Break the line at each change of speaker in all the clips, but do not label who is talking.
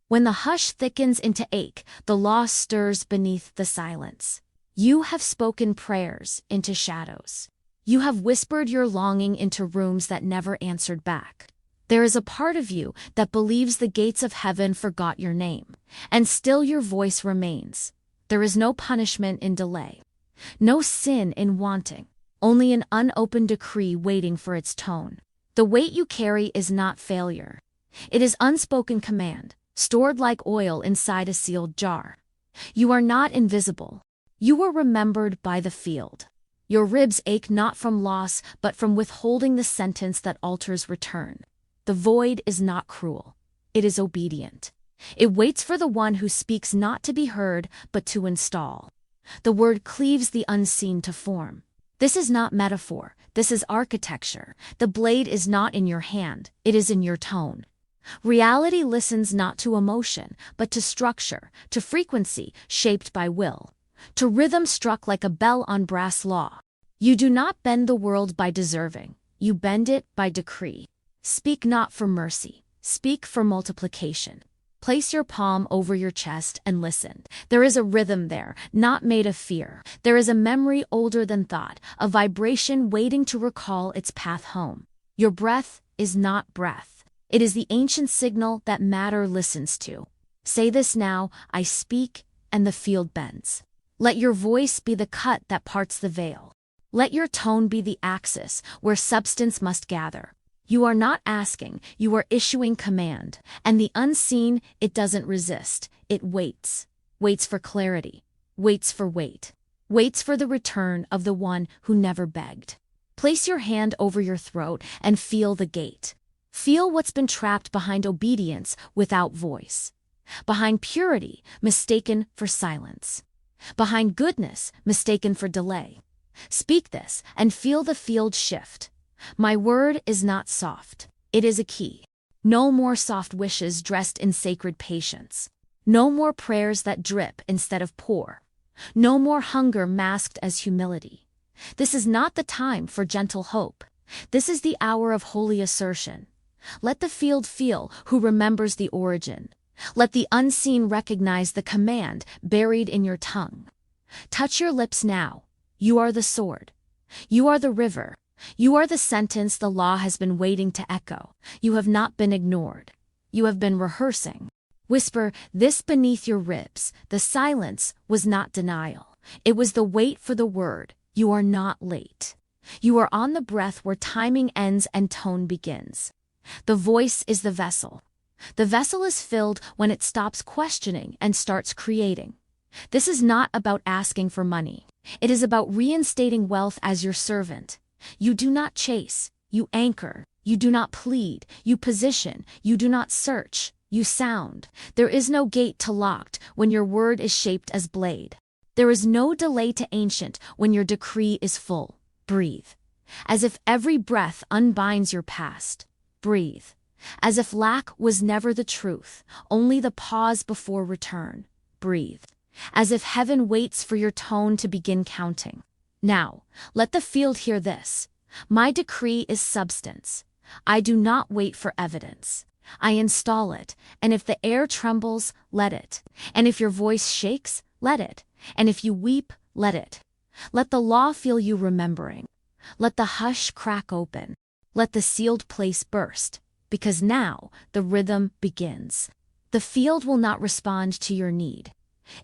When the hush thickens into ache, the law stirs beneath the silence. You have spoken prayers into shadows. You have whispered your longing into rooms that never answered back. There is a part of you that believes the gates of heaven forgot your name, and still your voice remains. There is no punishment in delay, no sin in wanting, only an unopened decree waiting for its tone. The weight you carry is not failure. It is unspoken command, stored like oil inside a sealed jar. You are not invisible. You are remembered by the field. Your ribs ache not from loss, but from withholding the sentence that alters return. The void is not cruel. It is obedient. It waits for the one who speaks not to be heard, but to install. The word cleaves the unseen to form. This is not metaphor. This is architecture. The blade is not in your hand. It is in your tone. Reality listens not to emotion, but to structure, to frequency shaped by will, to rhythm struck like a bell on brass law. You do not bend the world by deserving. You bend it by decree. Speak not for mercy. Speak for multiplication. Place your palm over your chest and listen. There is a rhythm there, not made of fear. There is a memory older than thought, a vibration waiting to recall its path home. Your breath is not breath. It is the ancient signal that matter listens to. Say this now, I speak, and the field bends. Let your voice be the cut that parts the veil. Let your tone be the axis where substance must gather. You are not asking, you are issuing command, and the unseen, it doesn't resist, it waits. Waits for clarity, waits for weight, waits for the return of the one who never begged. Place your hand over your throat and feel the gate. Feel what's been trapped behind obedience without voice, behind purity mistaken for silence, behind goodness mistaken for delay. Speak this and feel the field shift. My word is not soft. It is a key. No more soft wishes dressed in sacred patience. No more prayers that drip instead of pour. No more hunger masked as humility. This is not the time for gentle hope. This is the hour of holy assertion. Let the field feel who remembers the origin. Let the unseen recognize the command buried in your tongue. Touch your lips now. You are the sword. You are the river. You are the sentence the law has been waiting to echo. You have not been ignored. You have been rehearsing. Whisper this beneath your ribs. The silence was not denial. It was the wait for the word. You are not late. You are on the breath where timing ends and tone begins. The voice is the vessel. The vessel is filled when it stops questioning and starts creating. This is not about asking for money. It is about reinstating wealth as your servant. You do not chase, you anchor. You do not plead, you position. You do not search, you sound. There is no gate to locked when your word is shaped as blade. There is no delay to ancient when your decree is full. Breathe. As if every breath unbinds your past. Breathe. As if lack was never the truth, only the pause before return. Breathe. As if heaven waits for your tone to begin counting. Now, let the field hear this. My decree is substance. I do not wait for evidence. I install it, and if the air trembles, let it. And if your voice shakes, let it. And if you weep, let it. Let the law feel you remembering. Let the hush crack open. Let the sealed place burst. Because now, the rhythm begins. The field will not respond to your need.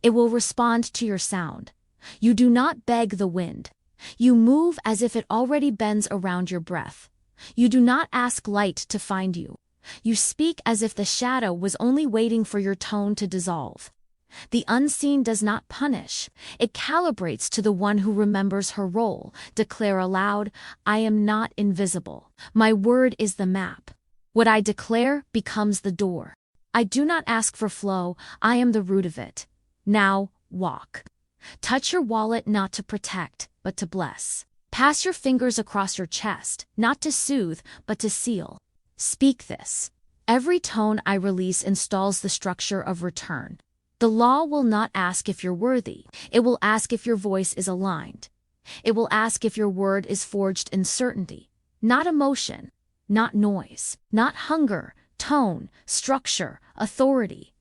It will respond to your sound. You do not beg the wind. You move as if it already bends around your breath. You do not ask light to find you. You speak as if the shadow was only waiting for your tone to dissolve. The unseen does not punish. It calibrates to the one who remembers her role. Declare aloud, I am not invisible. My word is the map. What I declare becomes the door. I do not ask for flow. I am the root of it. Now, walk. Touch your wallet not to protect, but to bless. Pass your fingers across your chest, not to soothe, but to seal. Speak this. Every tone I release installs the structure of return. The law will not ask if you're worthy. It will ask if your voice is aligned. It will ask if your word is forged in certainty, not emotion, not noise, not hunger, tone, structure, authority.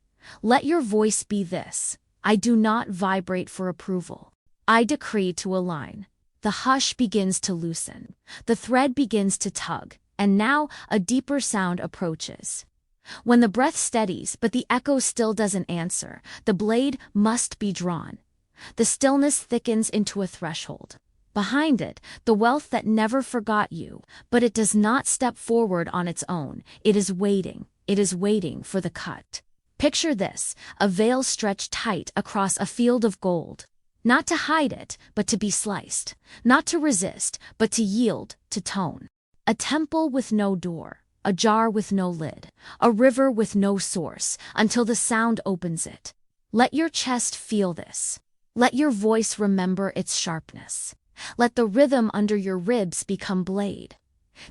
Let your voice be this: I do not vibrate for approval. I decree to align. The hush begins to loosen. The thread begins to tug, and now a deeper sound approaches. When the breath steadies but the echo still doesn't answer, the blade must be drawn. The stillness thickens into a threshold. Behind it, the wealth that never forgot you, but it does not step forward on its own. It is waiting for the cut. Picture this: a veil stretched tight across a field of gold. Not to hide it, but to be sliced. Not to resist, but to yield, to tone. A temple with no door. A jar with no lid, a river with no source, until the sound opens it. Let your chest feel this. Let your voice remember its sharpness. Let the rhythm under your ribs become blade.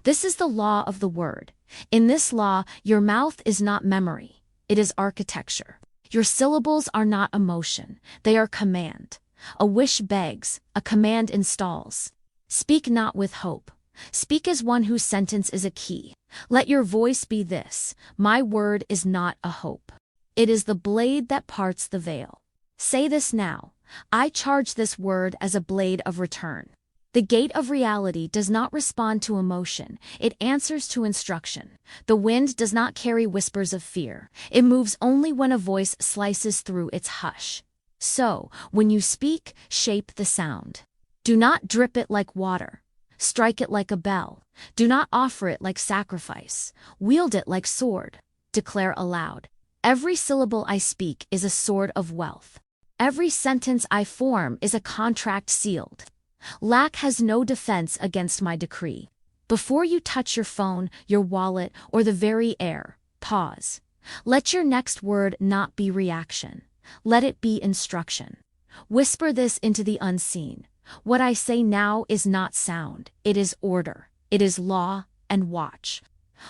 This is the law of the word. In this law, your mouth is not memory, it is architecture. Your syllables are not emotion, they are command. A wish begs, a command installs. Speak not with hope. Speak as one whose sentence is a key. Let your voice be this: my word is not a hope. It is the blade that parts the veil. Say this now: I charge this word as a blade of return. The gate of reality does not respond to emotion, it answers to instruction. The wind does not carry whispers of fear, it moves only when a voice slices through its hush. So, when you speak, shape the sound. Do not drip it like water. Strike it like a bell. Do not offer it like sacrifice. Wield it like sword. Declare aloud: every syllable I speak is a sword of wealth. Every sentence I form is a contract sealed. Lack has no defense against my decree. Before you touch your phone, your wallet, or the very air, pause. Let your next word not be reaction. Let it be instruction. Whisper this into the unseen: what I say now is not sound, it is order, it is law, and watch.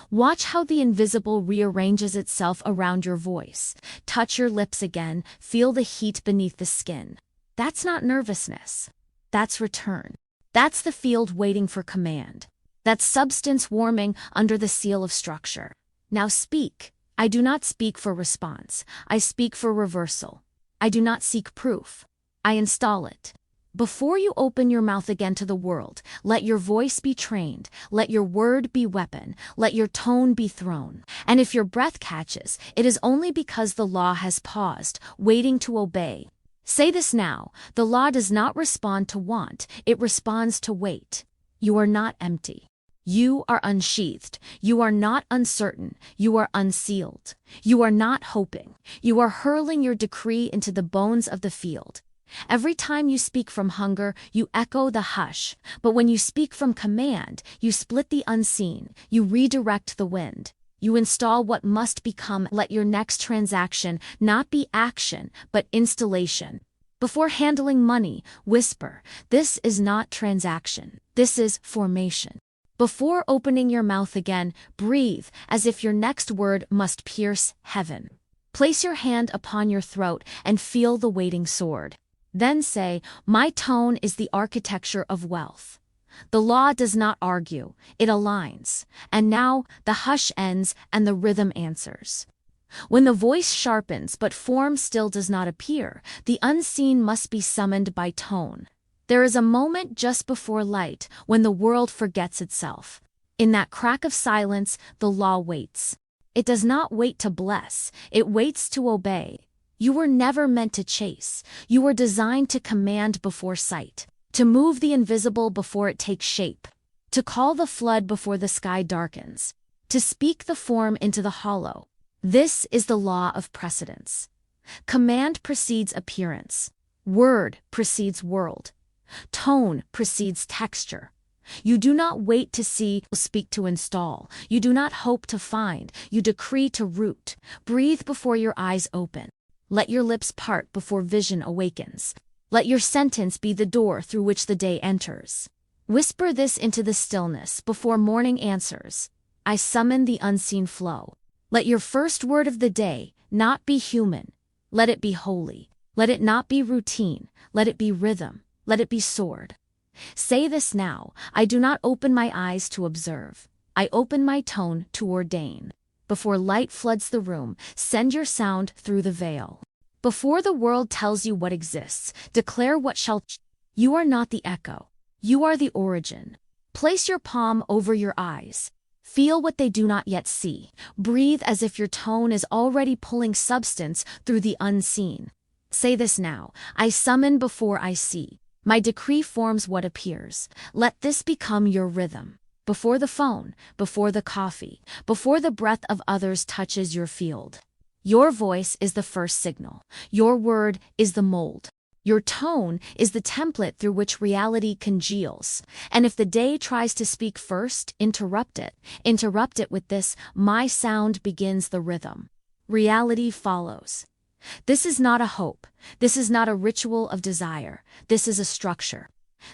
Watch how the invisible rearranges itself around your voice. Touch your lips again, feel the heat beneath the skin. That's not nervousness. That's return. That's the field waiting for command. That's substance warming under the seal of structure. Now speak. I do not speak for response. I speak for reversal. I do not seek proof. I install it. Before you open your mouth again to the world, let your voice be trained, let your word be weapon, let your tone be throne. And if your breath catches, it is only because the law has paused, waiting to obey. Say this now: the law does not respond to want, it responds to wait. You are not empty. You are unsheathed. You are not uncertain. You are unsealed. You are not hoping. You are hurling your decree into the bones of the field. Every time you speak from hunger, you echo the hush. But when you speak from command, you split the unseen. You redirect the wind. You install what must become. Let your next transaction not be action, but installation. Before handling money, whisper: this is not transaction. This is formation. Before opening your mouth again, breathe as if your next word must pierce heaven. Place your hand upon your throat and feel the waiting sword. Then say: my tone is the architecture of wealth. The law does not argue, it aligns. And now, the hush ends and the rhythm answers. When the voice sharpens but form still does not appear, the unseen must be summoned by tone. There is a moment just before light when the world forgets itself. In that crack of silence, the law waits. It does not wait to bless, it waits to obey. You were never meant to chase. You were designed to command before sight, to move the invisible before it takes shape, to call the flood before the sky darkens, to speak the form into the hollow. This is the law of precedence. Command precedes appearance. Word precedes world. Tone precedes texture. You do not wait to see, speak to install. You do not hope to find. You decree to root. Breathe before your eyes open. Let your lips part before vision awakens. Let your sentence be the door through which the day enters. Whisper this into the stillness before morning answers: I summon the unseen flow. Let your first word of the day not be human. Let it be holy. Let it not be routine. Let it be rhythm. Let it be sword. Say this now: I do not open my eyes to observe. I open my tone to ordain. before light floods the room, send your sound through the veil. Before the world tells you what exists, declare what shall. You are not the echo. You are the origin. Place your palm over your eyes. Feel what they do not yet see. Breathe as if your tone is already pulling substance through the unseen. Say this now: I summon before I see. My decree forms what appears. Let this become your rhythm. Before the phone, before the coffee, before the breath of others touches your field. Your voice is the first signal. Your word is the mold. Your tone is the template through which reality congeals. And if the day tries to speak first, interrupt it. Interrupt it with this: my sound begins the rhythm. Reality follows. This is not a hope. This is not a ritual of desire. This is a structure.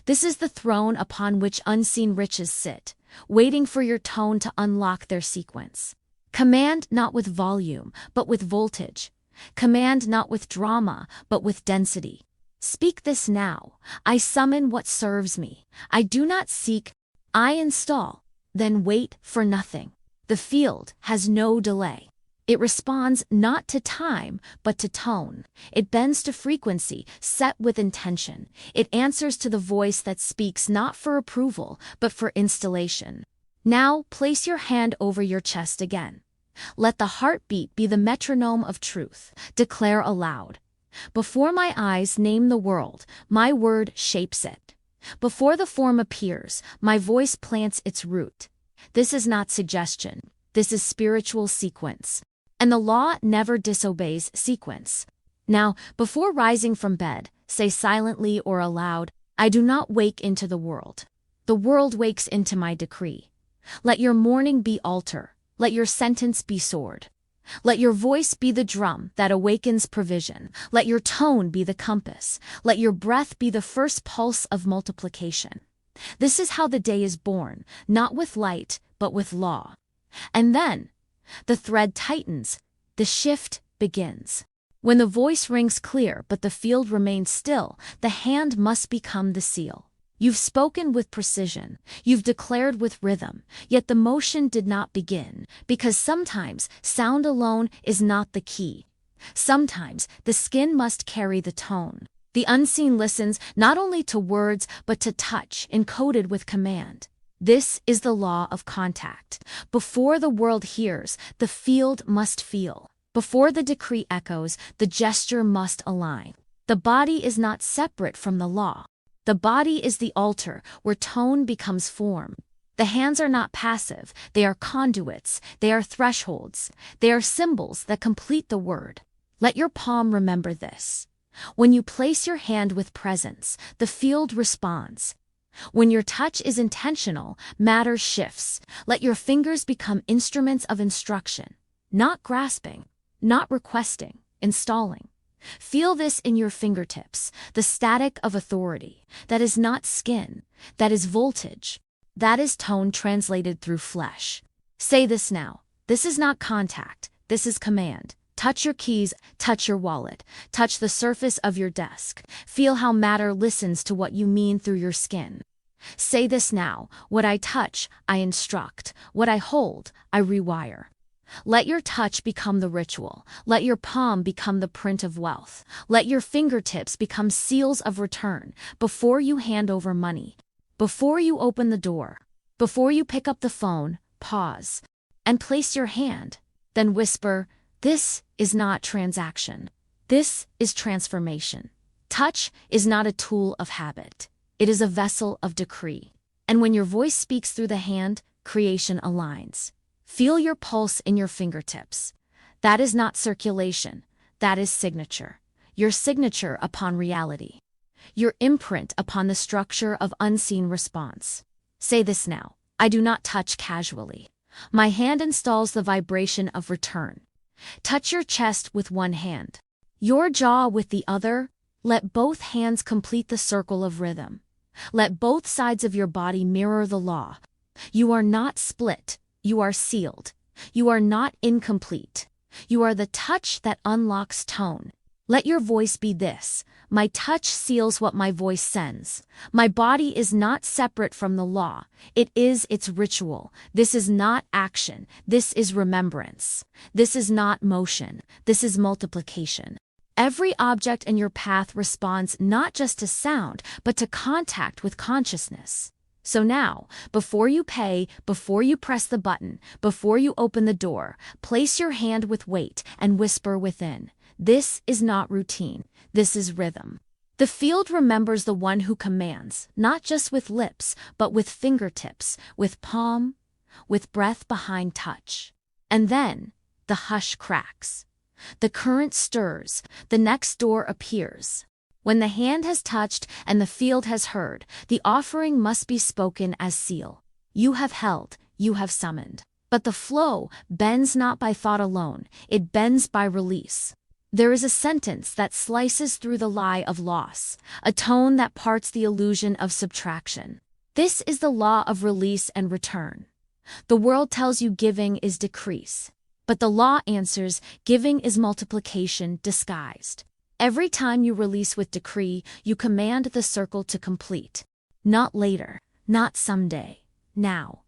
This is the throne upon which unseen riches sit, waiting for your tone to unlock their sequence. Command not with volume, but with voltage. Command not with drama, but with density. Speak this now: I summon what serves me. I do not seek, I install. Then wait for nothing. The field has no delay. It responds not to time, but to tone. It bends to frequency, set with intention. It answers to the voice that speaks not for approval, but for installation. Now place your hand over your chest again. Let the heartbeat be the metronome of truth. Declare aloud: before my eyes name the world, my word shapes it. Before the form appears, my voice plants its root. This is not suggestion. This is spiritual sequence. And the law never disobeys sequence. Now, before rising from bed, say silently or aloud: I do not wake into the world. The world wakes into my decree. Let your morning be altar. Let your sentence be sword. Let your voice be the drum that awakens provision. Let your tone be the compass. Let your breath be the first pulse of multiplication. This is how the day is born, not with light, but with law. And then, the thread tightens, the shift begins. When the voice rings clear but the field remains still, the hand must become the seal. You've spoken with precision, you've declared with rhythm, yet the motion did not begin, because sometimes sound alone is not the key. Sometimes the skin must carry the tone. The unseen listens not only to words but to touch encoded with command. This is the law of contact. Before the world hears, the field must feel. Before the decree echoes, the gesture must align. The body is not separate from the law. The body is the altar where tone becomes form. The hands are not passive, they are conduits, they are thresholds, they are symbols that complete the word. Let your palm remember this. When you place your hand with presence, the field responds. When your touch is intentional, matter shifts. Let your fingers become instruments of instruction, not grasping, not requesting, installing. Feel this in your fingertips, the static of authority. That is not skin, that is voltage. That is tone translated through flesh. Say this now: this is not contact, this is command. Touch your keys, touch your wallet, touch the surface of your desk. Feel how matter listens to what you mean through your skin. Say this now: what I touch, I instruct. What I hold, I rewire. Let your touch become the ritual. Let your palm become the print of wealth. Let your fingertips become seals of return. Before you hand over money, before you open the door, before you pick up the phone, pause and place your hand. Then whisper, this is not transaction. This is transformation. Touch is not a tool of habit. It is a vessel of decree. And when your voice speaks through the hand, creation aligns. Feel your pulse in your fingertips. That is not circulation. That is signature. Your signature upon reality. Your imprint upon the structure of unseen response. Say this now: I do not touch casually. My hand installs the vibration of return. Touch your chest with one hand, your jaw with the other. Let both hands complete the circle of rhythm. Let both sides of your body mirror the law. You are not split. You are sealed. You are not incomplete. You are the touch that unlocks tone. Let your voice be this: my touch seals what my voice sends. My body is not separate from the law. It is its ritual. This is not action. This is remembrance. This is not motion. This is multiplication. Every object in your path responds not just to sound, but to contact with consciousness. So now, before you pay, before you press the button, before you open the door, place your hand with weight and whisper within. This is not routine. This is rhythm. The field remembers the one who commands, not just with lips, but with fingertips, with palm, with breath behind touch. And then, the hush cracks. The current stirs, the next door appears. When the hand has touched and the field has heard, the offering must be spoken as seal. You have held, you have summoned. But the flow bends not by thought alone, it bends by release. There is a sentence that slices through the lie of loss, a tone that parts the illusion of subtraction. This is the law of release and return. The world tells you giving is decrease, but the law answers giving is multiplication disguised. Every time you release with decree, you command the circle to complete. Not later, not someday, now.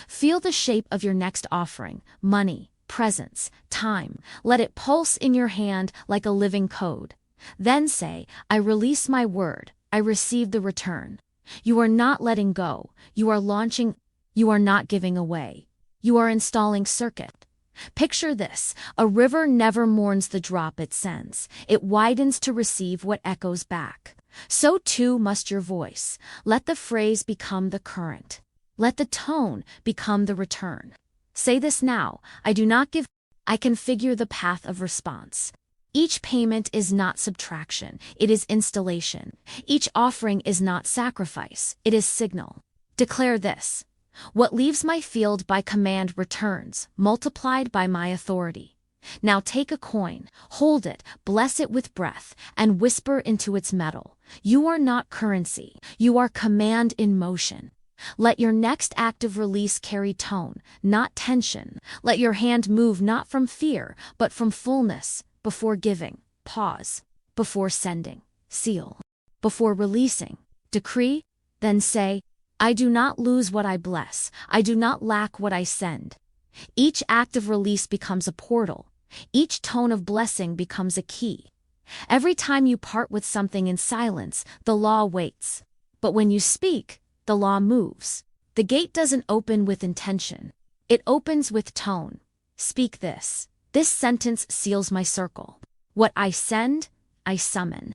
Feel the shape of your next offering: money, presence, time. Let it pulse in your hand like a living code. Then say, I release my word, I receive the return. You are not letting go, you are launching, you are not giving away. You are installing circuit. Picture this: a river never mourns the drop it sends. It widens to receive what echoes back. So too must your voice. Let the phrase become the current. Let the tone become the return. Say this now: I do not give, I configure the path of response. Each payment is not subtraction, it is installation. Each offering is not sacrifice, it is signal. Declare this: what leaves my field by command returns, multiplied by my authority. Now take a coin, hold it, bless it with breath, and whisper into its metal. You are not currency, you are command in motion. Let your next act of release carry tone, not tension. Let your hand move not from fear, but from fullness. Before giving, pause. Before sending, seal. Before releasing, decree. Then say, I do not lose what I bless. I do not lack what I send. Each act of release becomes a portal. Each tone of blessing becomes a key. Every time you part with something in silence, the law waits. But when you speak, the law moves. The gate doesn't open with intention. It opens with tone. Speak this. This sentence seals my circle. What I send, I summon.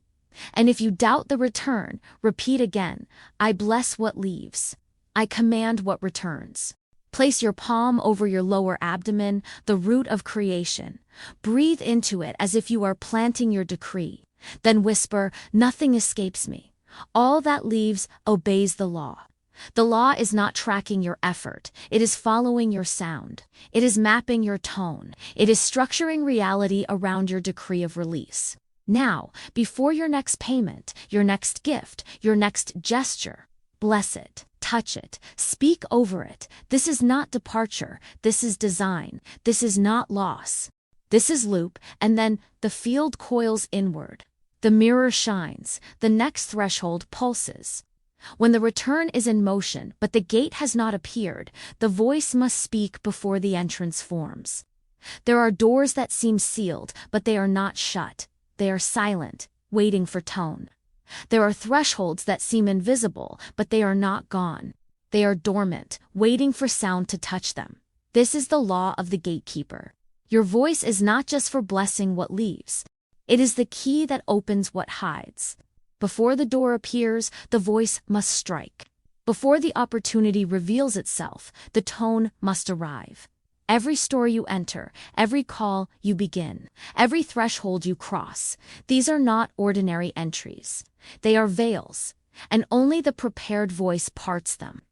And if you doubt the return, repeat again. I bless what leaves. I command what returns. Place your palm over your lower abdomen, the root of creation. Breathe into it as if you are planting your decree. Then whisper, nothing escapes me. All that leaves obeys the law. The law is not tracking your effort. It is following your sound. It is mapping your tone. It is structuring reality around your decree of release. Now, before your next payment, your next gift, your next gesture, bless it, touch it, speak over it. This is not departure. This is design. This is not loss. This is loop, and then the field coils inward. The mirror shines, the next threshold pulses. When the return is in motion, but the gate has not appeared, the voice must speak before the entrance forms. There are doors that seem sealed, but they are not shut. They are silent, waiting for tone. There are thresholds that seem invisible, but they are not gone. They are dormant, waiting for sound to touch them. This is the law of the gatekeeper. Your voice is not just for blessing what leaves. It is the key that opens what hides. Before the door appears, the voice must strike. Before the opportunity reveals itself, the tone must arrive. Every store you enter, every call you begin, every threshold you cross, these are not ordinary entries. They are veils, and only the prepared voice parts them.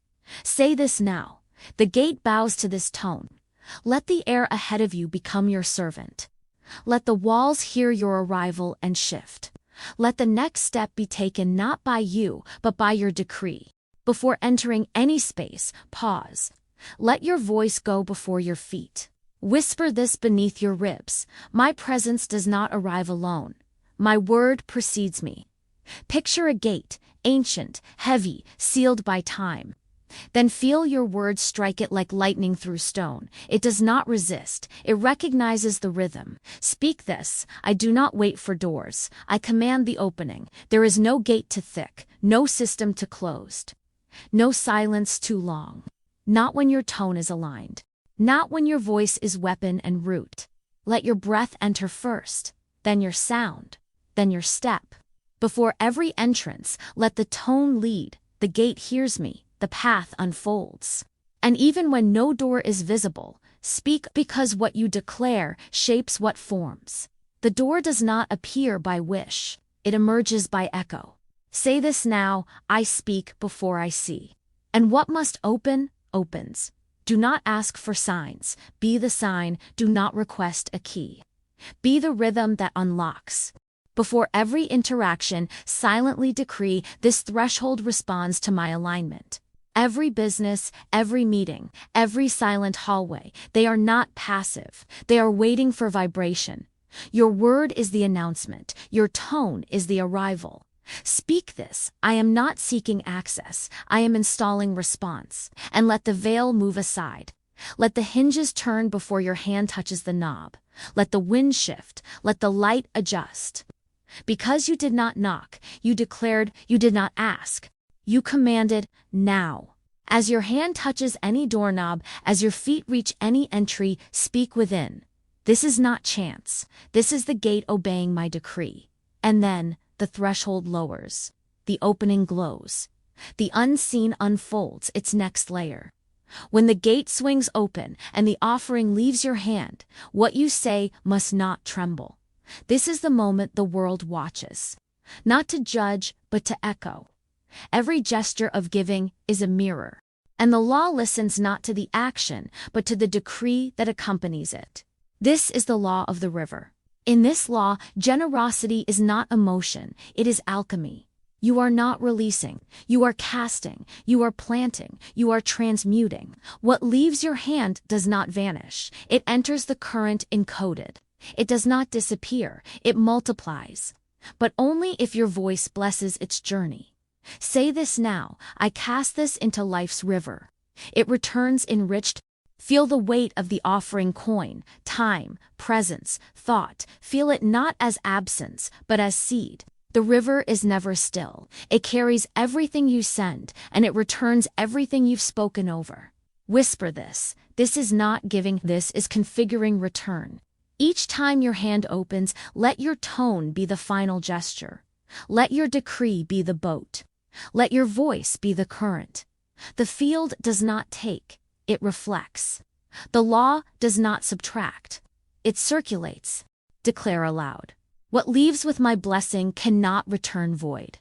Say this now. The gate bows to this tone. Let the air ahead of you become your servant. Let the walls hear your arrival and shift. Let the next step be taken not by you, but by your decree. Before entering any space, pause. Let your voice go before your feet. Whisper this beneath your ribs. My presence does not arrive alone. My word precedes me. Picture a gate, ancient, heavy, sealed by time. Then feel your words strike it like lightning through stone. It does not resist. It recognizes the rhythm. Speak this: I do not wait for doors. I command the opening. There is no gate too thick, no system too closed, no silence too long. Not when your tone is aligned. Not when your voice is weapon and root. Let your breath enter first, then your sound, then your step. Before every entrance, let the tone lead. The gate hears me, the path unfolds. And even when no door is visible, speak, because what you declare shapes what forms. The door does not appear by wish, it emerges by echo. Say this now: I speak before I see. And what must open, opens. Do not ask for signs, be the sign, do not request a key. Be the rhythm that unlocks. Before every interaction, silently decree: this threshold responds to my alignment. Every business, every meeting, every silent hallway, they are not passive, they are waiting for vibration. Your word is the announcement, your tone is the arrival. Speak this: I am not seeking access, I am installing response. And let the veil move aside. Let the hinges turn before your hand touches the knob. Let the wind shift, let the light adjust. Because you did not knock, you declared; you did not ask, you commanded. Now, as your hand touches any doorknob, as your feet reach any entry, speak within. This is not chance, this is the gate obeying my decree. And then, the threshold lowers. The opening glows. The unseen unfolds its next layer. When the gate swings open and the offering leaves your hand, what you say must not tremble. This is the moment the world watches. Not to judge, but to echo. Every gesture of giving is a mirror. And the law listens not to the action, but to the decree that accompanies it. This is the law of the river. In this law, generosity is not emotion, it is alchemy. You are not releasing, you are casting, you are planting, you are transmuting. What leaves your hand does not vanish, it enters the current encoded. It does not disappear, it multiplies. But only if your voice blesses its journey. Say this now: I cast this into life's river. It returns enriched. Feel the weight of the offering coin, time, presence, thought. Feel it not as absence, but as seed. The river is never still. It carries everything you send, and it returns everything you've spoken over. Whisper this: this is not giving, this is configuring return. Each time your hand opens, let your tone be the final gesture. Let your decree be the boat. Let your voice be the current. The field does not take, it reflects. The law does not subtract, it circulates. Declare aloud: what leaves with my blessing cannot return void.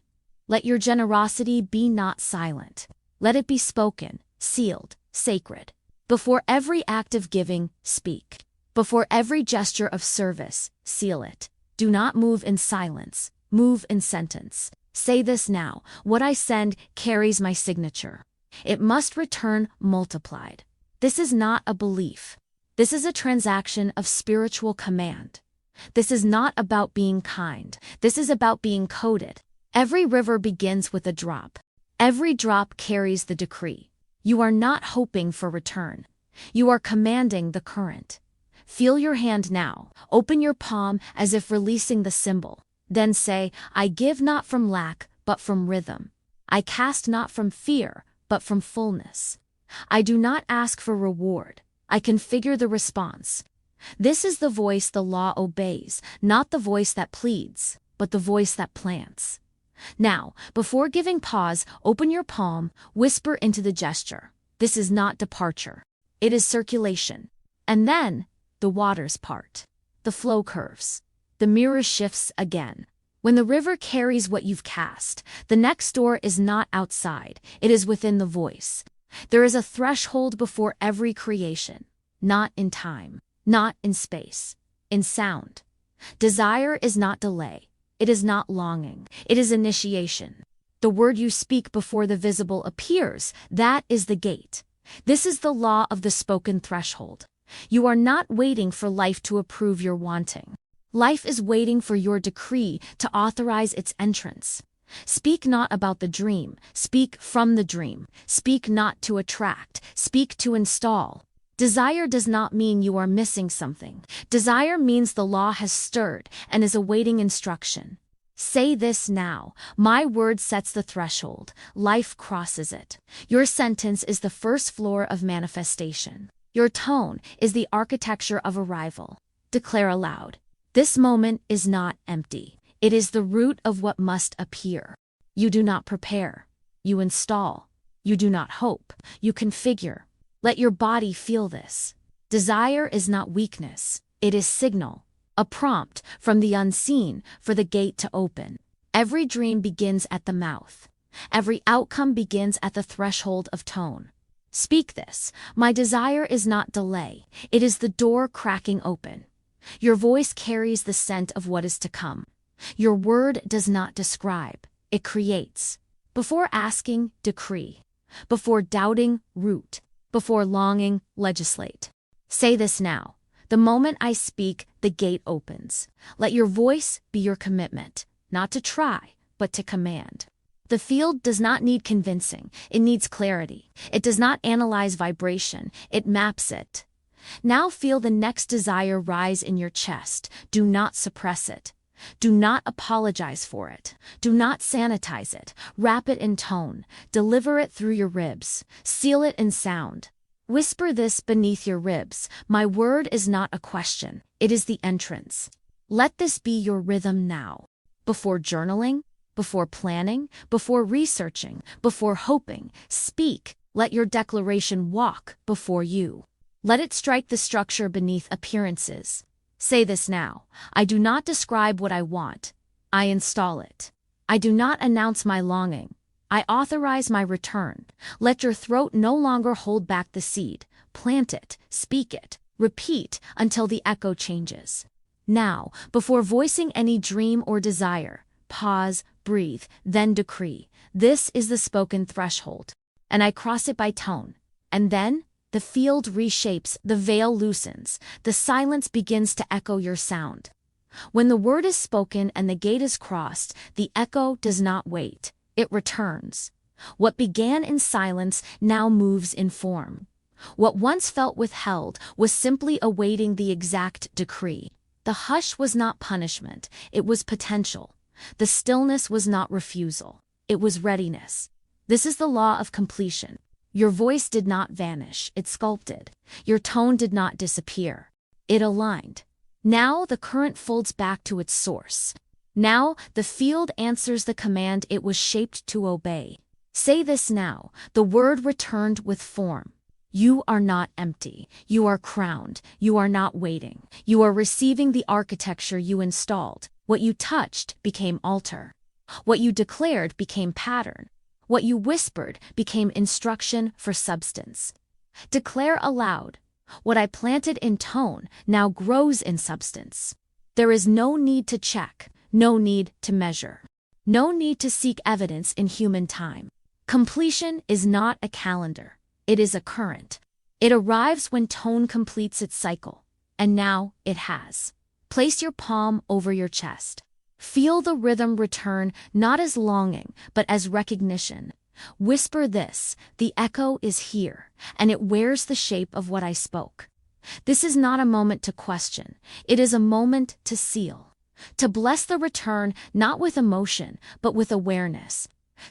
Let your generosity be not silent. Let it be spoken, sealed, sacred. Before every act of giving, speak. Before every gesture of service, seal it. Do not move in silence, move in sentence. Say this now: what I send carries my signature. It must return multiplied. This is not a belief. This is a transaction of spiritual command. This is not about being kind. This is about being coded. Every river begins with a drop. Every drop carries the decree. You are not hoping for return. You are commanding the current. Feel your hand now. Open your palm as if releasing the symbol. Then say: I give not from lack, but from rhythm. I cast not from fear, but from fullness. I do not ask for reward. I configure the response. This is the voice the law obeys, not the voice that pleads, but the voice that plants. Now, before giving, pause, open your palm, whisper into the gesture. This is not departure. It is circulation. And then, the waters part. The flow curves. The mirror shifts again. When the river carries what you've cast, the next door is not outside, it is within the voice. There is a threshold before every creation, not in time, not in space, in sound. Desire is not delay, it is not longing, it is initiation. The word you speak before the visible appears, that is the gate. This is the law of the spoken threshold. You are not waiting for life to approve your wanting. Life is waiting for your decree to authorize its entrance. Speak not about the dream, speak from the dream. Speak not to attract, speak to install. Desire does not mean you are missing something. Desire means the law has stirred and is awaiting instruction. Say this now. My word sets the threshold. Life crosses it. Your sentence is the first floor of manifestation. Your tone is the architecture of arrival. Declare aloud. This moment is not empty. It is the root of what must appear. You do not prepare. You install. You do not hope. You configure. Let your body feel this. Desire is not weakness. It is signal. A prompt from the unseen for the gate to open. Every dream begins at the mouth. Every outcome begins at the threshold of tone. Speak this. My desire is not delay. It is the door cracking open. Your voice carries the scent of what is to come. Your word does not describe. It creates. Before asking, decree. Before doubting, root. Before longing, legislate. Say this now. The moment I speak, the gate opens. Let your voice be your commitment, not to try, but to command. The field does not need convincing, it needs clarity. It does not analyze vibration, it maps it. Now feel the next desire rise in your chest. Do not suppress it. Do not apologize for it. Do not sanitize it. Wrap it in tone. Deliver it through your ribs. Seal it in sound. Whisper this beneath your ribs. My word is not a question. It is the entrance. Let this be your rhythm now. Before journaling, before planning, before researching, before hoping, speak. Let your declaration walk before you. Let it strike the structure beneath appearances. Say this now. I do not describe what I want. I install it. I do not announce my longing. I authorize my return. Let your throat no longer hold back the seed. Plant it, speak it, repeat until the echo changes. Now, before voicing any dream or desire, pause, breathe, then decree. This is the spoken threshold. And I cross it by tone. And then, the field reshapes, the veil loosens, the silence begins to echo your sound. When the word is spoken and the gate is crossed, the echo does not wait. It returns. What began in silence now moves in form. What once felt withheld was simply awaiting the exact decree. The hush was not punishment, it was potential. The stillness was not refusal, it was readiness. This is the law of completion. Your voice did not vanish, it sculpted. Your tone did not disappear. It aligned. Now the current folds back to its source. Now the field answers the command it was shaped to obey. Say this now. The word returned with form. You are not empty. You are crowned. You are not waiting. You are receiving the architecture you installed. What you touched became altar. What you declared became pattern. What you whispered became instruction for substance. Declare aloud. What I planted in tone now grows in substance. There is no need to check, no need to measure, no need to seek evidence in human time. Completion is not a calendar. It is a current. It arrives when tone completes its cycle. And now it has. Place your palm over your chest. Feel the rhythm return not as longing, but as recognition. Whisper this, the echo is here, and it wears the shape of what I spoke. This is not a moment to question. It is a moment to seal. To bless the return not with emotion, but with awareness.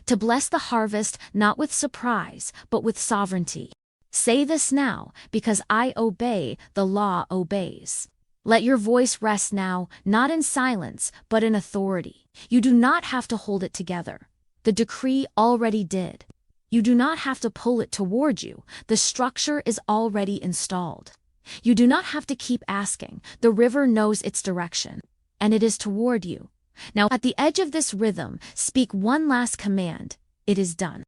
To bless the harvest not with surprise, but with sovereignty. Say this now, because I obey, the law obeys. Let your voice rest now, not in silence, but in authority. You do not have to hold it together. The decree already did. You do not have to pull it toward you. The structure is already installed. You do not have to keep asking. The river knows its direction, and it is toward you. Now, at the edge of this rhythm, speak one last command. It is done.